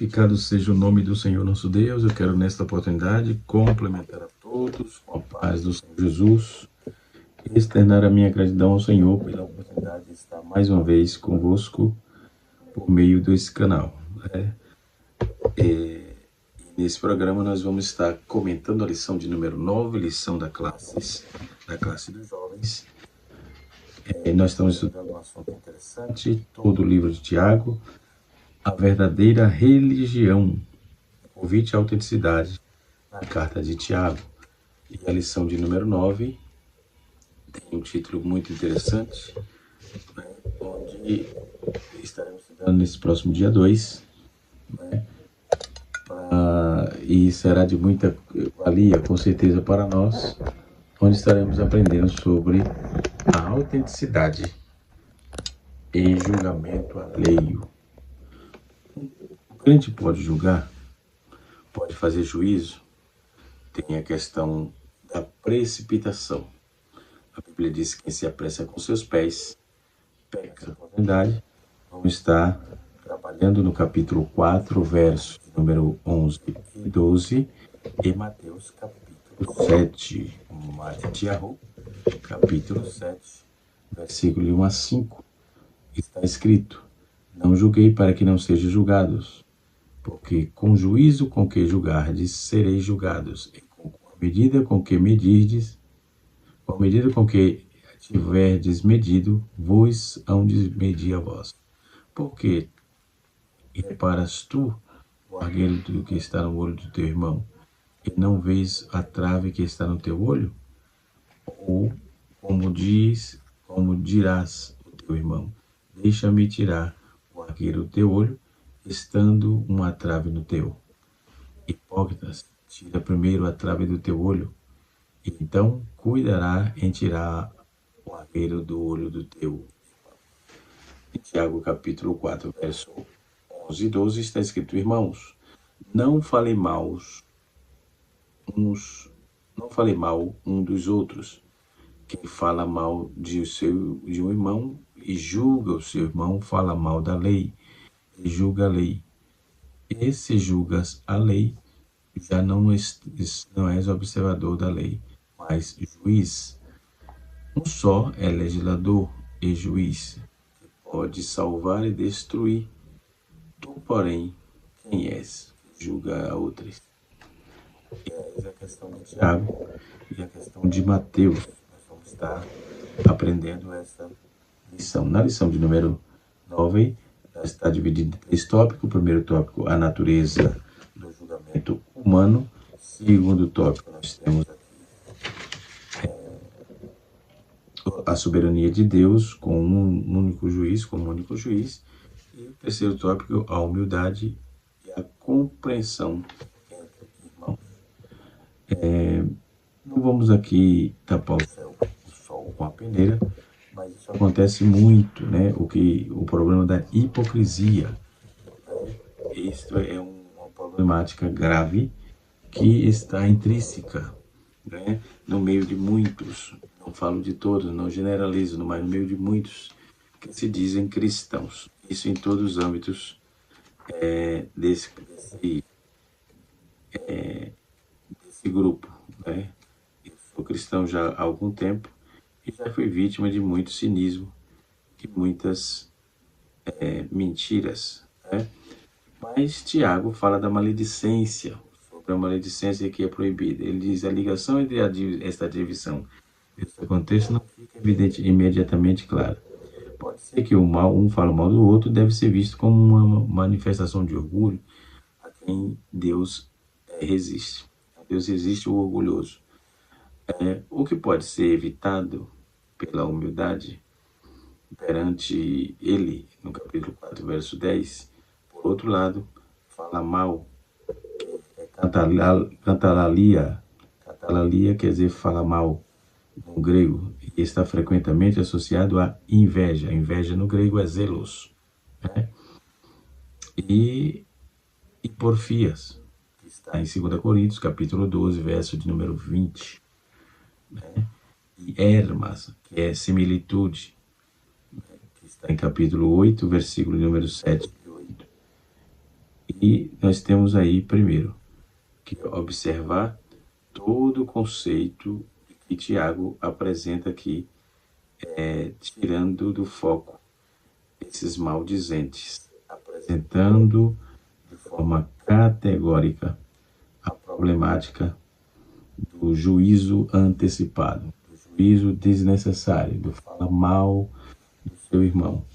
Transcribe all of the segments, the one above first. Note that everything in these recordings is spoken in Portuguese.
Glorificado seja o nome do Senhor nosso Deus. Eu quero nesta oportunidade complementar a todos com a paz do Senhor Jesus e externar a minha gratidão ao Senhor pela oportunidade de estar mais uma vez convosco por meio desse canal. Nesse programa nós vamos estar comentando a lição de número 9, lição da classe dos jovens. Nós estamos estudando um assunto interessante, todo o livro de Tiago, a verdadeira religião, convite à autenticidade na carta de Tiago. E a lição de número 9 tem um título muito interessante, onde estaremos estudando nesse próximo dia 2, e será de muita valia, com certeza, para nós, onde estaremos aprendendo sobre a autenticidade e julgamento alheio. O crente pode julgar, pode fazer juízo, tem a questão da precipitação. A Bíblia diz que quem se apressa com seus pés peca a oportunidade. Vamos estar trabalhando no capítulo 4, versos número 11 e 12, e Mateus capítulo 7, Tiago capítulo 7, versículo 1 a 5, está escrito: não julguei para que não sejam julgados, porque com juízo com que julgardes, sereis julgados, e com a medida com que medirdes, com a medida com que tiverdes medido, vos hão de medir a vós. Porque reparas tu o argueiro do que está no olho do teu irmão, e não vês a trave que está no teu olho? Ou como dirás o teu irmão: deixa-me tirar o argueiro do teu olho, estando uma trave no teu? Hipócritas, tira primeiro a trave do teu olho, e então cuidará em tirar o argueiro do olho do teu. Em Tiago capítulo 4, verso 11 e 12 está escrito: irmãos, não falem mal um dos outros. Quem fala mal de um irmão e julga o seu irmão, fala mal da lei e julga a lei. E se julgas a lei, já não és observador da lei, mas juiz. Um só é legislador e juiz, que pode salvar e destruir. Tu, porém, quem és que julga a outros? E essa é a questão de Tiago e a questão de Mateus. Nós vamos estar aprendendo essa lição. Na lição de número 9, ela está dividida em 3 tópicos. O primeiro tópico, a natureza do julgamento humano. Segundo tópico, nós temos aqui a soberania de Deus com um único juiz, E o terceiro tópico, a humildade e a compreensão entre irmãos. Não vamos aqui tapar o sol com a peneira, mas isso acontece muito, né? O problema da hipocrisia. Isto é uma problemática grave que está intrínseca, né? No meio de muitos, não falo de todos, não generalizo, mas no meio de muitos que se dizem cristãos. Isso em todos os âmbitos desse grupo, né? Eu sou cristão já há algum tempo e já fui vítima de muito cinismo e muitas mentiras, né? Mas Tiago fala da maledicência, sobre a maledicência que é proibida. Ele diz: a ligação entre esta divisão desse contexto não fica evidente imediatamente clara. Pode ser que um fala mal do outro, deve ser visto como uma manifestação de orgulho a quem Deus resiste. Deus resiste o orgulhoso. O que pode ser evitado pela humildade perante ele, no capítulo 4, verso 10, por outro lado, fala mal, cantalalia quer dizer fala mal no grego, e está frequentemente associado à inveja. A inveja no grego é zelos, né? E porfias, que está em 2 Coríntios, capítulo 12, verso de número 20. Né? E hermas, que é similitude, né? Que está em capítulo 8, versículo número 7 e 8. E nós temos aí, primeiro, que observar todo o conceito que Tiago apresenta aqui, tirando do foco esses maldizentes, apresentando de forma categórica a problemática do juízo antecipado, do juízo desnecessário, do falar mal do seu irmão.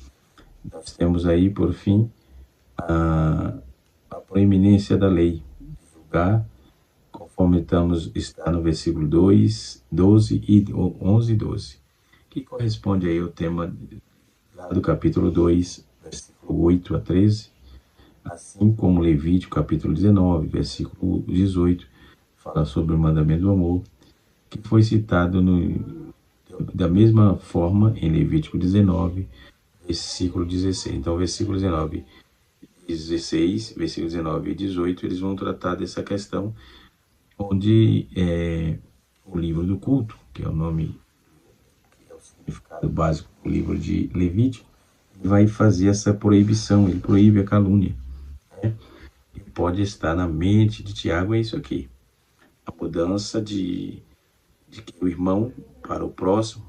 Nós temos aí, por fim, a proeminência da lei, julgar, conforme está no versículo 2, 12 e 11 e 12, que corresponde aí ao tema lá do capítulo 2, versículo 8 a 13, assim como Levítico, capítulo 19, versículo 18, fala sobre o mandamento do amor, que foi citado da mesma forma em Levítico 19, versículo 16. Então, versículo 19 e 16, versículo 19 e 18, eles vão tratar dessa questão, onde o livro do culto, que é o nome, que é o significado básico do livro de Levítico, vai fazer essa proibição, ele proíbe a calúnia. E pode estar na mente de Tiago é isso aqui, a mudança de que o irmão para o próximo,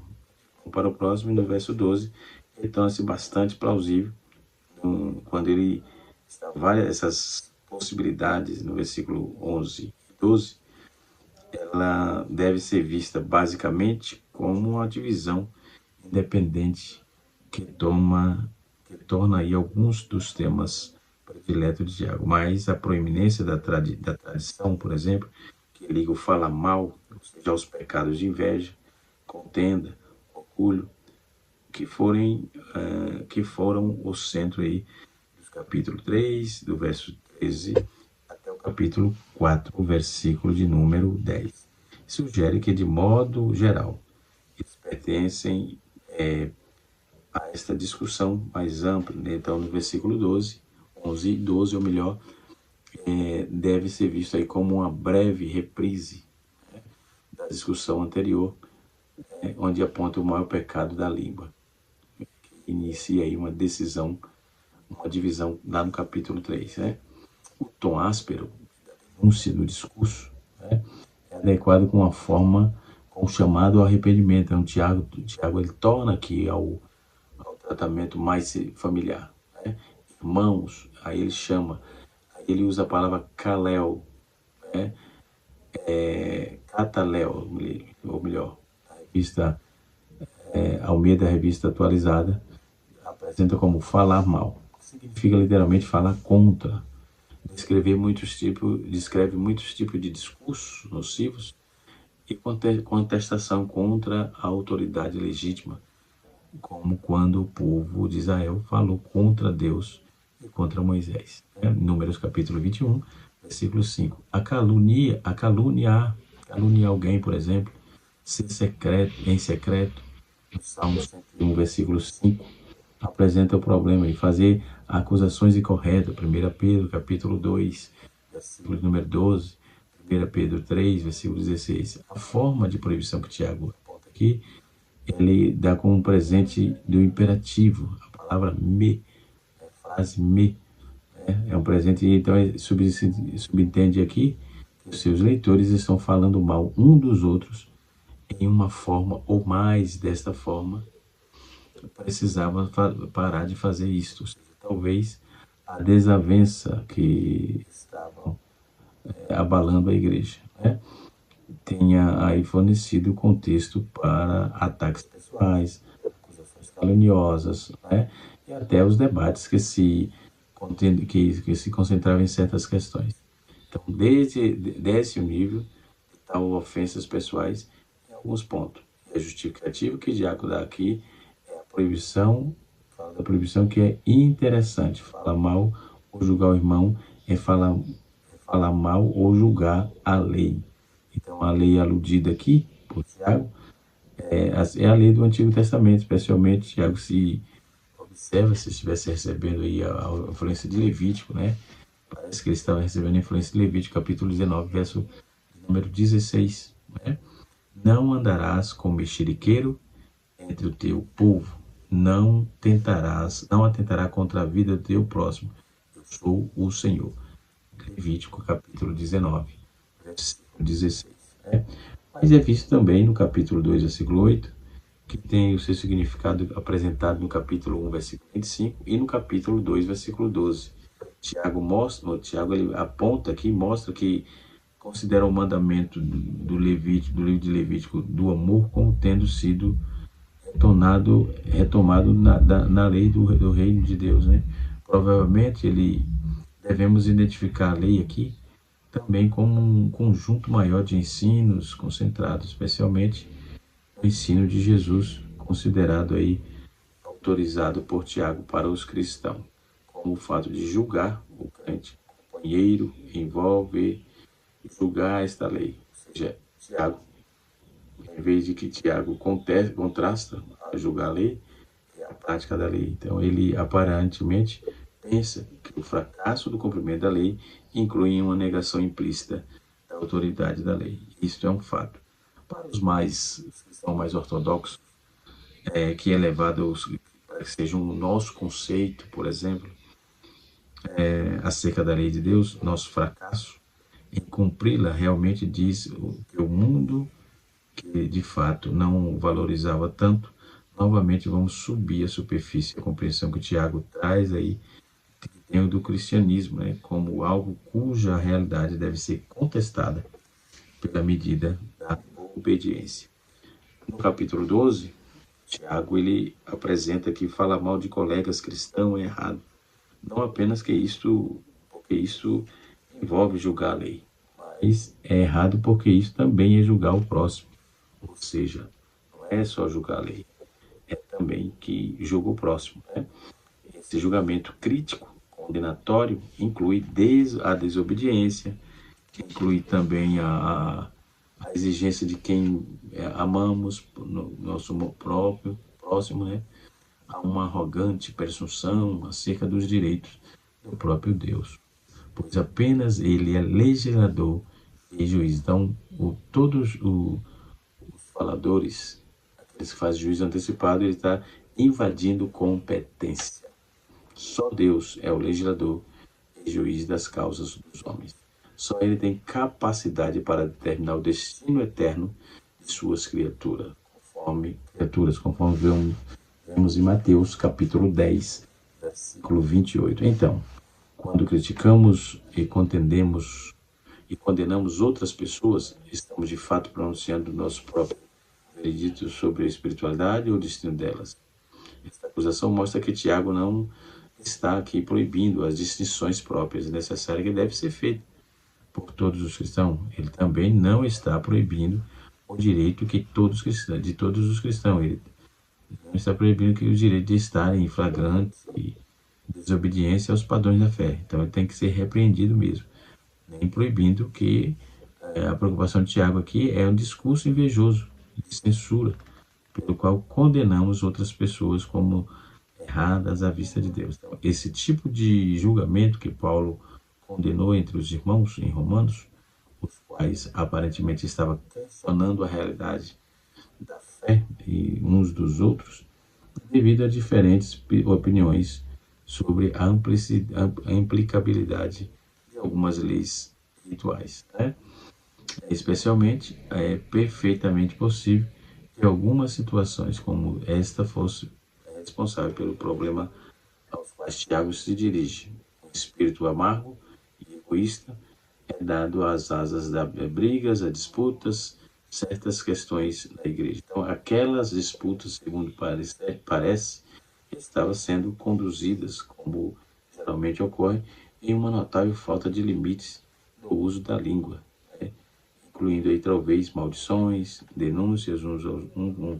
e no verso 12, ele torna-se bastante plausível, quando ele está várias essas possibilidades no versículo 11 e 12, ela deve ser vista basicamente como uma divisão independente que torna aí alguns dos temas prediletos de Tiago, mas a proeminência da tradição, por exemplo, que liga o fala mal, ou seja, aos pecados de inveja, contenda, orgulho, que foram o centro aí do capítulo 3, do verso 13 até o capítulo 4, versículo de número 10. Sugere que, de modo geral, eles pertencem a esta discussão mais ampla, né? Então, no versículo 12, 11 e 12, ou melhor, deve ser visto aí como uma breve reprise, né, da discussão anterior, onde aponta o maior pecado da língua, que inicia aí uma divisão lá no capítulo 3. Né? O tom áspero da denúncia do discurso, né, é adequado com a forma, com o chamado ao arrependimento. Então, Tiago ele torna aqui ao tratamento mais familiar. Né? Irmãos, aí ele chama, aí ele usa a palavra kalel, né? Cataléu, ou melhor, a revista Almeida, revista atualizada, apresenta como falar mal. Significa literalmente falar contra. Descreve muitos tipos de discursos nocivos e contestação contra a autoridade legítima, como quando o povo de Israel falou contra Deus e contra Moisés. Números capítulo 21, versículo 5. A caluniar alguém, por exemplo, em secreto, no Salmo 101, versículo 5, apresenta o problema de fazer acusações incorretas. 1 Pedro capítulo 2, versículo número 12, 1 Pedro 3, versículo 16. A forma de proibição que Tiago aponta aqui, ele dá como presente do imperativo, a palavra me, a frase me, é um presente, então subentende aqui que os seus leitores estão falando mal um dos outros em uma forma ou mais desta forma. Precisava parar de fazer isto. Talvez a desavença que estavam abalando a igreja, né, tenha aí fornecido o contexto para ataques pessoais, acusações caluniosas, né, e até os debates que se concentravam em certas questões. Então, desce o nível de tal ofensas pessoais em alguns pontos. E a justificativa que Tiago dá aqui é a proibição, fala da proibição que é interessante. Falar mal ou julgar o irmão é falar mal ou julgar a lei. Então, a lei aludida aqui por Tiago é a lei do Antigo Testamento, especialmente Tiago se observa, se estivesse recebendo aí a influência de Levítico, né? Parece que ele estava recebendo a influência de Levítico, capítulo 19, verso número 16. Né? Não andarás com mexeriqueiro entre o teu povo, não atentará contra a vida do teu próximo. Eu sou o Senhor. Levítico capítulo 19, versículo 16. Né? Mas é visto também no capítulo 2, versículo 8, que tem o seu significado apresentado no capítulo 1, versículo 25, e no capítulo 2, versículo 12. Tiago ele aponta aqui, mostra que considera o mandamento do livro de Levítico, do amor, como tendo sido retomado na lei do reino de Deus, né? Provavelmente devemos identificar a lei aqui também como um conjunto maior de ensinos concentrados, especialmente o ensino de Jesus, considerado aí autorizado por Tiago para os cristãos, como o fato de julgar o crente companheiro envolve julgar esta lei. Ou seja, Tiago, em vez de que Tiago contrasta a julgar a lei, é a prática da lei. Então, ele aparentemente pensa que o fracasso do cumprimento da lei inclui uma negação implícita da autoridade da lei. Isso é um fato. Para os que são mais ortodoxos, que é levado para que seja um nosso conceito, por exemplo, acerca da lei de Deus, nosso fracasso em cumpri-la realmente diz que o mundo que de fato não valorizava tanto, novamente vamos subir a superfície, a compreensão que o Tiago traz aí, que tem o do cristianismo, né, como algo cuja realidade deve ser contestada pela medida da obediência. No capítulo 12, Tiago ele apresenta que falar mal de colegas cristãos é errado. Não apenas porque isso envolve julgar a lei, mas é errado porque isso também é julgar o próximo. Ou seja, não é só julgar a lei, é também que julga o próximo. Né? Esse julgamento crítico, condenatório, inclui a desobediência, inclui também a exigência de quem amamos, no nosso próximo, né? Há uma arrogante presunção acerca dos direitos do próprio Deus, pois apenas ele é legislador e juiz. Então, todos os faladores, aqueles que fazem juízo antecipado, ele está invadindo competência. Só Deus é o legislador e juiz das causas dos homens. Só ele tem capacidade para determinar o destino eterno de suas criaturas, conforme vemos em Mateus capítulo 10, versículo 28. Então, quando criticamos e condenamos outras pessoas, estamos de fato pronunciando nosso próprio veredito sobre a espiritualidade ou o destino delas. Esta acusação mostra que Tiago não está aqui proibindo as distinções próprias necessárias que devem ser feitas por todos os cristãos. Ele também não está proibindo o direito de todos os cristãos. Ele não está proibindo que o direito de estarem em flagrante desobediência aos padrões da fé. Então ele tem que ser repreendido mesmo. Nem proibindo que a preocupação de Tiago aqui é um discurso invejoso, de censura, pelo qual condenamos outras pessoas como erradas à vista de Deus. Então, esse tipo de julgamento que Paulo condenou entre os irmãos em Romanos, os quais aparentemente estavam questionando a realidade da fé e uns dos outros, devido a diferentes opiniões sobre a implicabilidade de algumas leis rituais. Né? Especialmente, é perfeitamente possível que algumas situações como esta fosse responsável pelo problema aos quais Tiago se dirige. O espírito amargo e egoísta é dado às asas das brigas, a disputas, certas questões na igreja. Então, aquelas disputas, segundo parece, estavam sendo conduzidas, como geralmente ocorre, em uma notável falta de limites do uso da língua, né? Incluindo aí talvez maldições, denúncias uns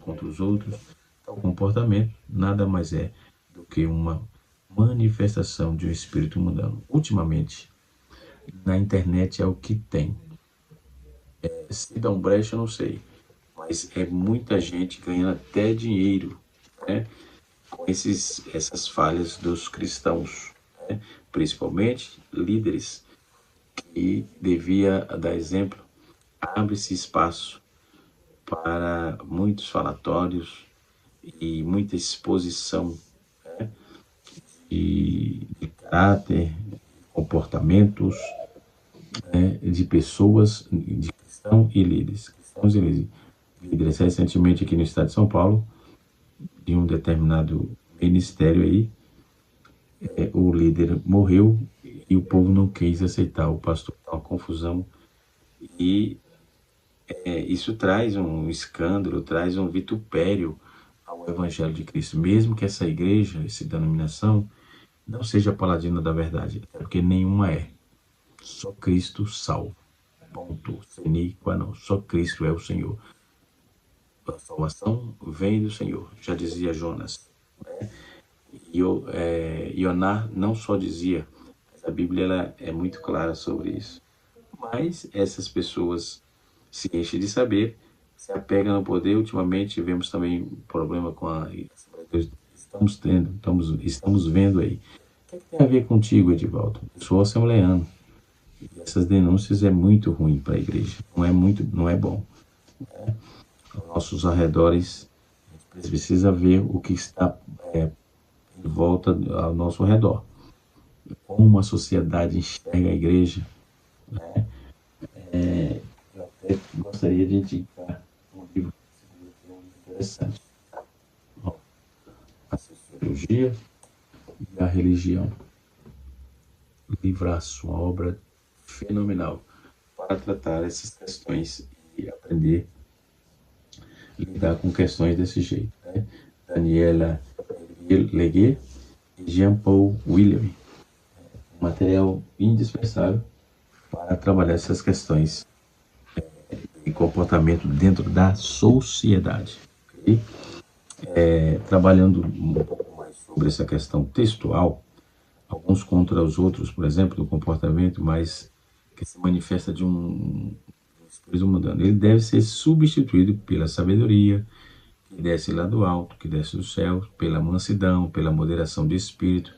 contra os outros. Tal comportamento nada mais é do que uma manifestação de um espírito mundano. Ultimamente, na internet é o que tem. Se dá um brecha, eu não sei, mas é muita gente ganhando até dinheiro, né, com essas falhas dos cristãos, né, principalmente líderes que devia dar exemplo. Abre-se espaço para muitos falatórios e muita exposição, né, de caráter, comportamentos né, de pessoas, de cristãos e líderes. Cristãos e líderes. Recentemente aqui no estado de São Paulo, de um determinado ministério aí, o líder morreu e o povo não quis aceitar o pastor. Uma confusão. E isso traz um escândalo, traz um vitupério ao Evangelho de Cristo. Mesmo que essa igreja, essa denominação, não seja paladina da verdade, até porque nenhuma é. Só Cristo salva. Ponto. Sine qua non. Só Cristo é o Senhor. A salvação vem do Senhor, já dizia Jonas. Ioná não só dizia, mas a Bíblia ela é muito clara sobre isso. Mas essas pessoas se enchem de saber, se apegam no poder. Ultimamente tivemos também problema com a... Estamos vendo aí. O que tem a ver contigo, Edivaldo? Eu sou assembleano. E essas denúncias é muito ruim para a igreja. Não é bom. Aos nossos arredores, a gente precisa ver o que está em volta ao nosso redor. Como a sociedade enxerga a igreja, né? Eu até gostaria de indicar um livro interessante. A Sociologia e a Religião. Livraço, uma obra fenomenal para tratar essas questões e aprender a lidar com questões desse jeito, né? Daniela Leguet e Jean-Paul William. Material indispensável para trabalhar essas questões de comportamento dentro da sociedade. Okay? Trabalhando um pouco mais sobre essa questão textual, alguns contra os outros, por exemplo, do comportamento mais que se manifesta de um espírito mundano. Ele deve ser substituído pela sabedoria, que desce lá do alto, que desce do céu, pela mansidão, pela moderação de espírito,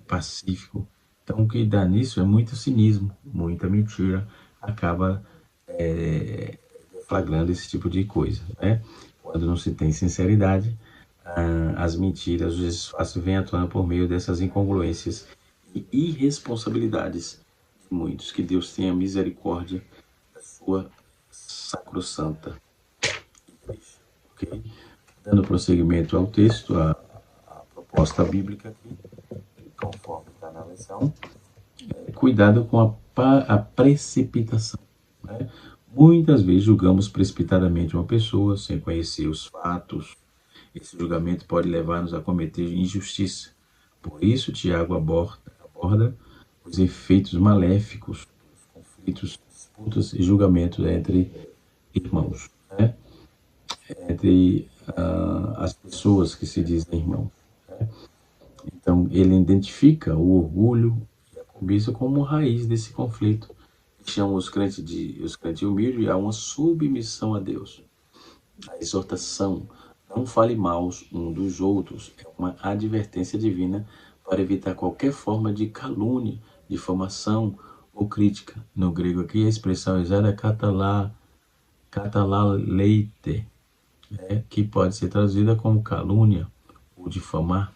pacífico. Então, o que dá nisso é muito cinismo, muita mentira, acaba flagrando esse tipo de coisa, né? Quando não se tem sinceridade, as mentiras, os disfarces vêm à tona por meio dessas incongruências e irresponsabilidades de muitos. Que Deus tenha misericórdia da sua sacrossanta igreja. Okay? Dando prosseguimento ao texto, a proposta bíblica aqui, conforme está na lição, cuidado com a precipitação, né? Muitas vezes julgamos precipitadamente uma pessoa sem conhecer os fatos. Esse julgamento pode levar-nos a cometer injustiça. Por isso, Tiago aborda os efeitos maléficos, os conflitos, disputas e julgamentos entre irmãos, né? Entre as pessoas que se dizem irmãos, né? Então, ele identifica o orgulho e a cobiça como raiz desse conflito. Chama os crentes humildes a uma submissão a Deus. A exortação, não fale mal um dos outros, é uma advertência divina para evitar qualquer forma de calúnia, difamação ou crítica. No grego aqui, a expressão é usada katalaleite, que pode ser traduzida como calúnia ou difamar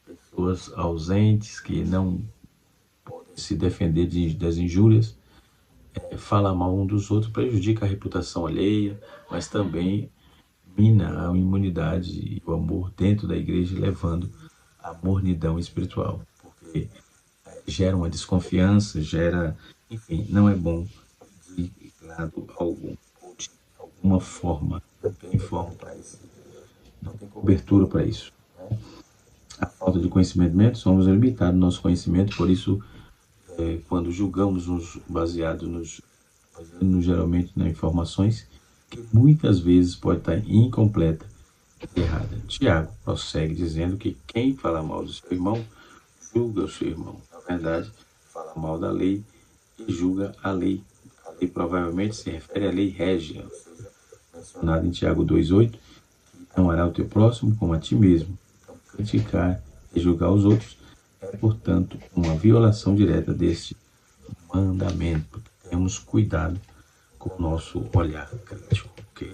pessoas ausentes que não podem se defender das injúrias. Falar mal um dos outros prejudica a reputação alheia, mas também mina a imunidade e o amor dentro da igreja, levando à mornidão espiritual, porque gera uma desconfiança, enfim, não é bom de lado algum, ou de alguma forma, não tem forma para isso, não tem cobertura para isso, né? A falta de conhecimento, somos limitados no nosso conhecimento, por isso, quando julgamos baseados geralmente nas informações, que muitas vezes pode estar incompleta e errada. Tiago prossegue dizendo que quem fala mal do seu irmão, julga o seu irmão. Na verdade, fala mal da lei e julga a lei. A lei provavelmente se refere à lei régia, mencionada em Tiago 2,8, que amará o teu próximo como a ti mesmo. Então, criticar e julgar os outros é, portanto, uma violação direta deste mandamento. Temos cuidado com o nosso olhar crítico, ok?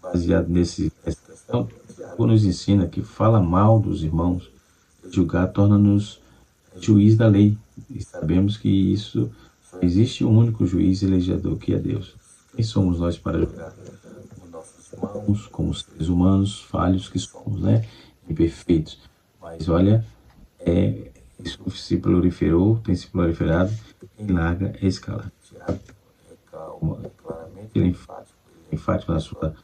Baseado nessa questão, Tiago nos ensina que fala mal dos irmãos, julgar torna-nos juiz da lei. E sabemos que isso só existe um único juiz e legislador, que é Deus. Quem somos nós para julgar os nossos irmãos, como seres humanos falhos que somos, né? Imperfeitos. Mas olha, isso se proliferou, tem se proliferado em larga escala. Tiago é calma, claramente ele é enfático na sua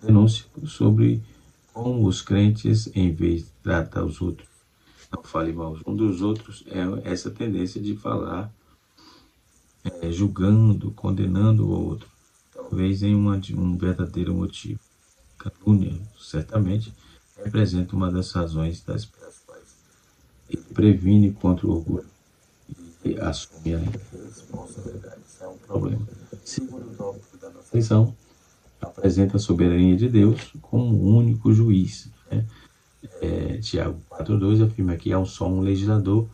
denúncia sobre como os crentes, em vez de tratar os outros, não falem mal um dos outros, é essa tendência de falar julgando, condenando o outro, talvez em um verdadeiro motivo. Calúnia, certamente, representa uma das razões pelas quais ele previne contra o orgulho e assume a responsabilidade. Isso é um problema. Segundo tópico da nossa lição, apresenta a soberania de Deus como o único juiz. Né? Tiago 4,2 afirma que há só um legislador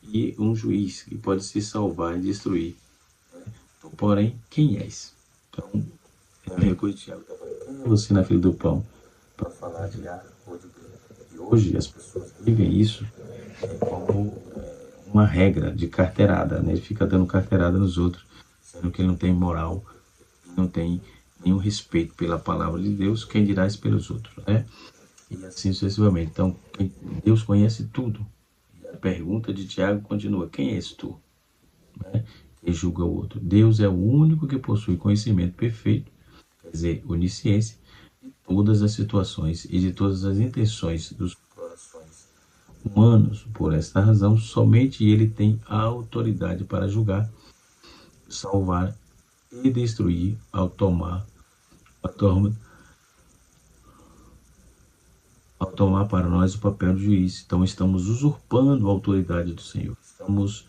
e um juiz que pode se salvar e destruir. Então, porém, quem és? Então, é a mesma coisa que Tiago está falando. Você na fila do pão para falar de ar ou de Deus. E hoje as pessoas vivem isso como uma regra de carteirada, né? Ele fica dando carteirada nos outros, sendo que ele não tem moral, não tem nenhum respeito pela palavra de Deus, quem dirá isso pelos outros, né? E assim sucessivamente. Então, Deus conhece tudo. E a pergunta de Tiago continua: quem és tu? Né? Que julga o outro. Deus é o único que possui conhecimento perfeito, quer dizer, onisciência, de todas as situações e de todas as intenções dos corações humanos. Por esta razão, somente ele tem a autoridade para julgar, salvar e destruir ao tomar para nós o papel de juiz. Então estamos usurpando a autoridade do Senhor. Estamos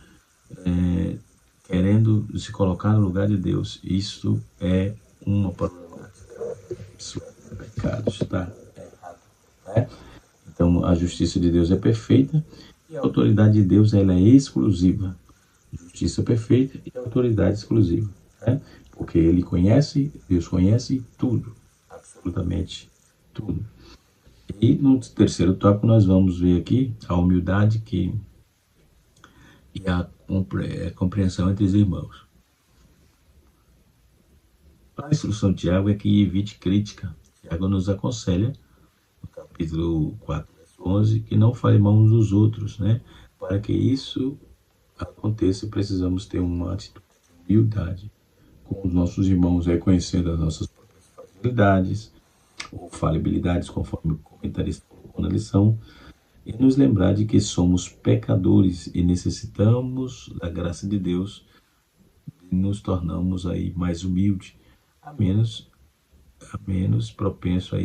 querendo se colocar no lugar de Deus. Isso é uma problemática. Isso é pecado, está errado. Né? Então a justiça de Deus é perfeita e a autoridade de Deus ela é exclusiva. Justiça perfeita e autoridade exclusiva. Né? Porque ele conhece, Deus conhece tudo, absolutamente tudo. E no terceiro tópico nós vamos ver aqui a humildade e a compreensão entre os irmãos. A instrução de Tiago é que evite crítica. Tiago nos aconselha, no capítulo 4, verso 11, que não fale mal uns dos outros, né? Para que isso aconteça, precisamos ter uma atitude de humildade com os nossos irmãos, reconhecendo as nossas próprias fragilidades ou falibilidades, conforme o comentarista colocou na lição, e nos lembrar de que somos pecadores e necessitamos da graça de Deus e nos tornamos aí mais humildes, menos propenso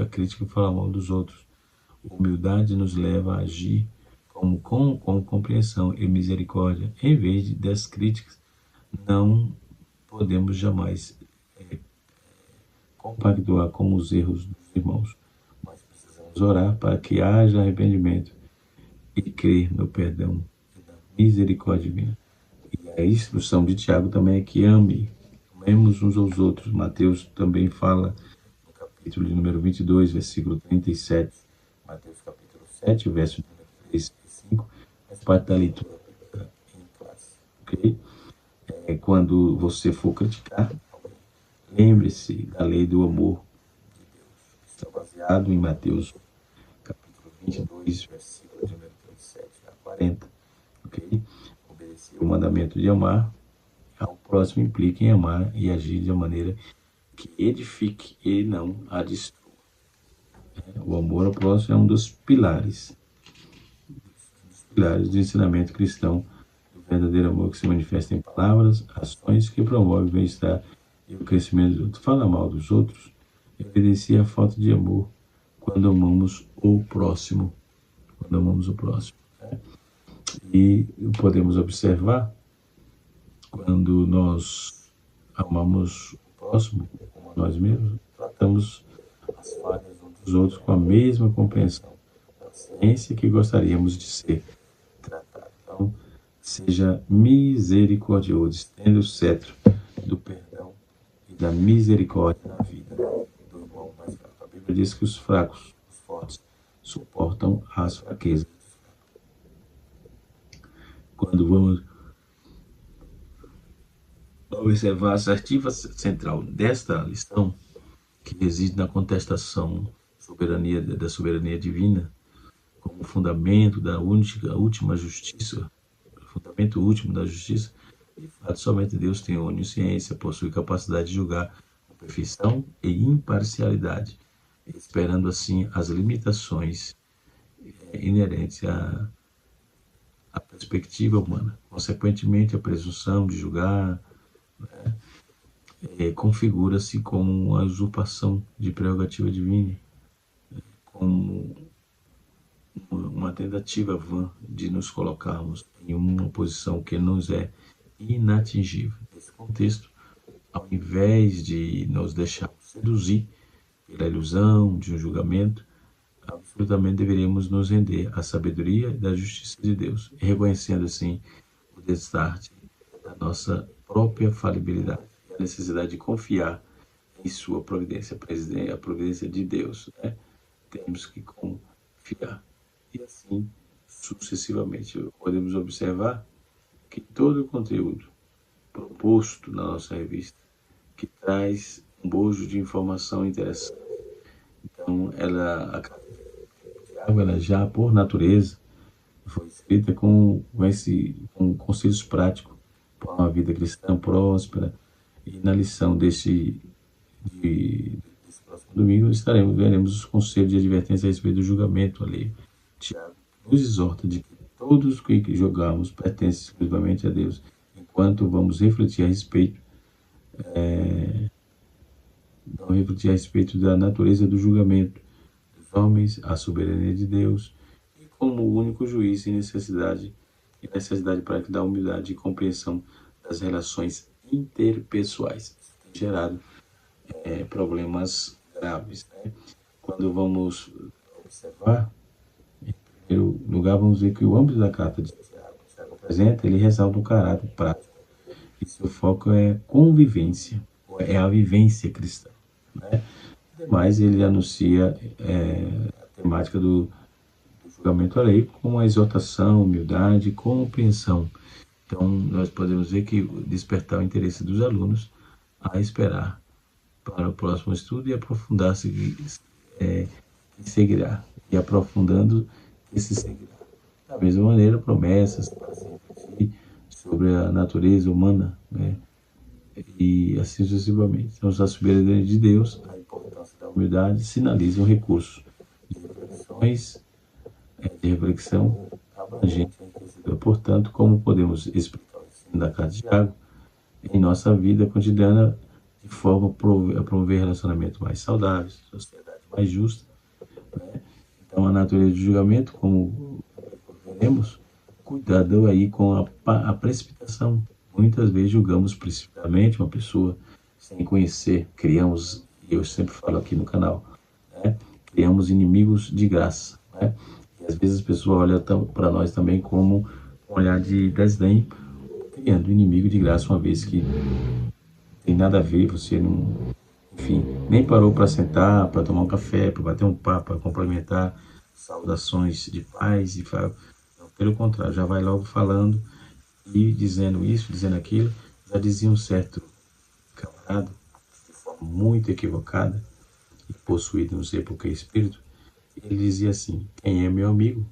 a crítica e falar mal dos outros. Humildade nos leva a agir com compreensão e misericórdia, em vez das críticas. Não podemos jamais compactuar com os erros dos irmãos, mas precisamos orar para que haja arrependimento e crer no perdão e na misericórdia divina. E a instrução de Tiago também é que amemos uns aos outros. Mateus também fala no capítulo de número 22, versículo 37, Mateus capítulo 7, verso número 3 e 5, faz parte da leitura em classe, ok? Quando você for criticar, lembre-se da lei do amor de Deus, que está baseado em Mateus capítulo 22, versículo de número 37 a 40, ok? Obedecer o mandamento de amar ao próximo implica em amar e agir de uma maneira que edifique e não a destrua. O amor ao próximo é um dos pilares do ensinamento cristão, do verdadeiro amor que se manifesta em palavras, ações que promovem o bem-estar e o crescimento dos outros. Fala mal dos outros evidencia a falta de amor quando amamos o próximo. E podemos observar, quando nós amamos o próximo como a nós mesmos, tratamos as falhas uns dos outros com a mesma compreensão, paciência que gostaríamos de ser tratado. Então, seja misericordioso, estenda o cetro do perdão e da misericórdia na vida do irmão mais fraco. A Bíblia diz que os fracos, os fortes, suportam as fraquezas. quando vamos observar a assertiva central desta lição, que reside na contestação da soberania divina, como fundamento da última justiça, fundamento último da justiça, de fato, somente Deus tem onisciência, possui capacidade de julgar com perfeição e imparcialidade, esperando assim as limitações inerentes à perspectiva humana. Consequentemente, a presunção de julgar configura-se como uma usurpação de prerrogativa divina, como uma tentativa vã de nos colocarmos em uma posição que nos é inatingível. Nesse contexto, ao invés de nos deixar seduzir pela ilusão de um julgamento, absolutamente deveríamos nos render à sabedoria e da justiça de Deus, reconhecendo assim o destarte da nossa própria falibilidade e a necessidade de confiar em sua providência, a providência de Deus, né? Temos que confiar. E assim, sucessivamente, podemos observar que todo o conteúdo proposto na nossa revista, que traz um bojo de informação interessante. Então, ela já, por natureza, foi escrita com conselhos práticos para uma vida cristã próspera. E na lição desse próximo domingo, veremos os conselhos de advertência a respeito do julgamento alheio. Tiago nos exorta de que todos que julgamos pertencem exclusivamente a Deus, enquanto vamos refletir a respeito da natureza do julgamento dos homens, a soberania de Deus, e como o único juiz e necessidade prática da humildade e compreensão das relações interpessoais. Isso tem gerado problemas graves, né? Quando vamos observar, em primeiro lugar, vamos ver que o âmbito da carta de Tiago apresenta, ele ressalta o caráter prático, e seu foco é convivência, é a vivência cristã, né? Mas ele anuncia a temática do julgamento alheio com a exortação, humildade e compreensão. Então, nós podemos ver que despertar o interesse dos alunos a esperar para o próximo estudo e aprofundar-se que seguirá, e aprofundando que se seguirá. Da mesma maneira, promessas para se refletir sobre a natureza humana, né? E assim sucessivamente. Então, a soberania de Deus, a importância da humildade, sinalizam recursos de reflexão abrangente. Portanto, como podemos explicar o ensino da carta de Tiago em nossa vida cotidiana de forma a promover relacionamentos mais saudáveis, sociedade mais justa, né? Então, a natureza do julgamento, como veremos, cuidado aí com a precipitação. Muitas vezes julgamos precipitadamente uma pessoa sem conhecer, criamos, e eu sempre falo aqui no canal, né? Criamos inimigos de graça, né? E às vezes as pessoas olham para nós também como um olhar de desdém, criando inimigo de graça, uma vez que não tem nada a ver, você não, enfim, nem parou para sentar, para tomar um café, para bater um papo, para complementar saudações de paz, não, pelo contrário, já vai logo falando e dizendo isso, dizendo aquilo. Já dizia um certo camarada, de forma muito equivocada, e possuído não sei por que espírito, ele dizia assim: quem é meu amigo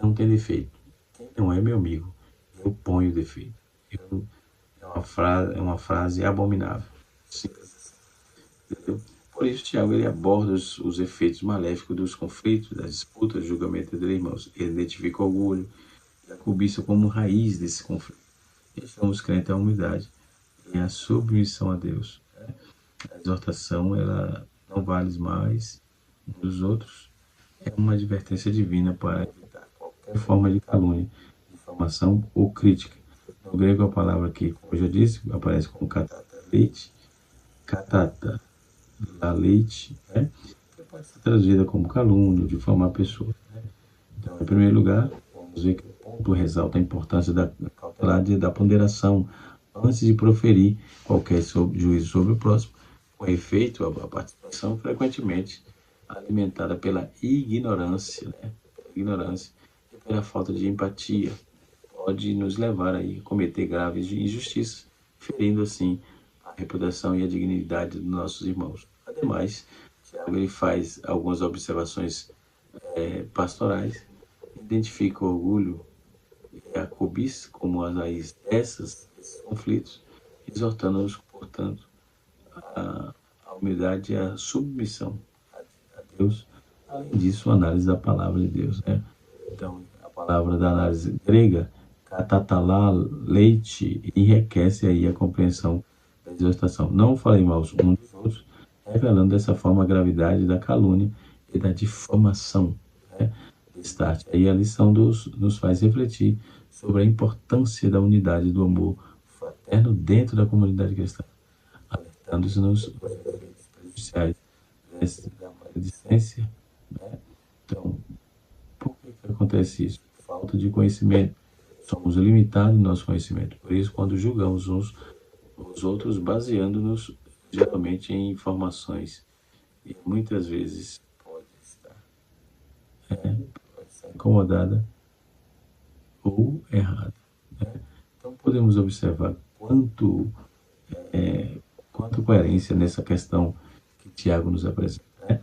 não tem defeito, quem não é meu amigo, eu ponho defeito. É uma frase abominável, simples assim, entendeu? Por isso, Tiago, ele aborda os efeitos maléficos dos conflitos, das disputas, do julgamento entre irmãos. Ele identifica o orgulho e a cobiça como raiz desse conflito. E chamamos crente à humildade e à submissão a Deus, né? A exortação, ela não vale mais uns dos outros. É uma advertência divina para evitar qualquer forma de calúnia, difamação ou crítica. No grego, a palavra aqui, como eu já disse, aparece como catata leite, né? Que pode ser traduzida como calúnia, difamar a pessoa, né? Então, em primeiro lugar, vamos ver que o ponto ressalta a importância da cautelar e da ponderação antes de proferir qualquer juízo sobre o próximo. Com efeito, a participação frequentemente alimentada pela ignorância, né? E pela falta de empatia, pode nos levar aí a cometer graves injustiças, ferindo assim a reputação e a dignidade dos nossos irmãos. Ademais, Tiago ele faz algumas observações pastorais, identifica o orgulho e a cobiça como as raízes desses conflitos, exortando-nos, portanto, a humildade e a submissão a Deus. Além disso, a análise da palavra de Deus, né? Então, a palavra da análise grega, katatalá, leite, enriquece aí a compreensão da exortação. Não falei mal uns dos outros, revelando dessa forma a gravidade da calúnia e da difamação, né? Start. Aí a lição nos faz refletir sobre a importância da unidade do amor fraterno dentro da comunidade cristã, alertando-nos os efeitos prejudiciais da maledicência, né? Então, por que acontece isso? Falta de conhecimento. Somos limitados no nosso conhecimento. Por isso, quando julgamos uns os outros, baseando-nos geralmente em informações, e muitas vezes pode estar incomodada ou errada, né? Então, podemos observar quanto coerência nessa questão que Tiago nos apresenta, né?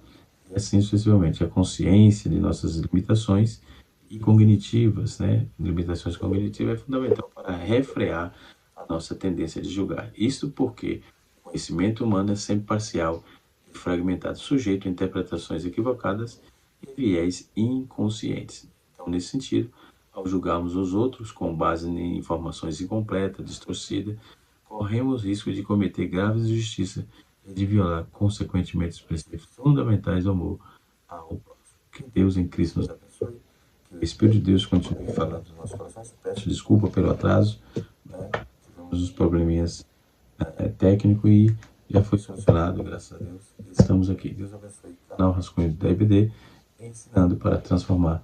E assim sucessivamente, a consciência de nossas limitações e cognitivas, né? Limitações cognitivas é fundamental para refrear a nossa tendência de julgar. Isso porque o conhecimento humano é sempre parcial e fragmentado, sujeito a interpretações equivocadas e viés inconscientes. Então, nesse sentido, ao julgarmos os outros com base em informações incompletas, distorcidas, corremos risco de cometer graves injustiças e de violar, consequentemente, os preceitos fundamentais do amor ao próximo. Que Deus em Cristo nos abençoe. Que o Espírito de Deus continue falando nos nossos corações. Peço desculpa pelo atraso, né? Tivemos os probleminhas técnicos e já foi solucionado, graças a Deus. Estamos aqui. Deus abençoe. Canal Rascunho da IBD, ensinando para transformar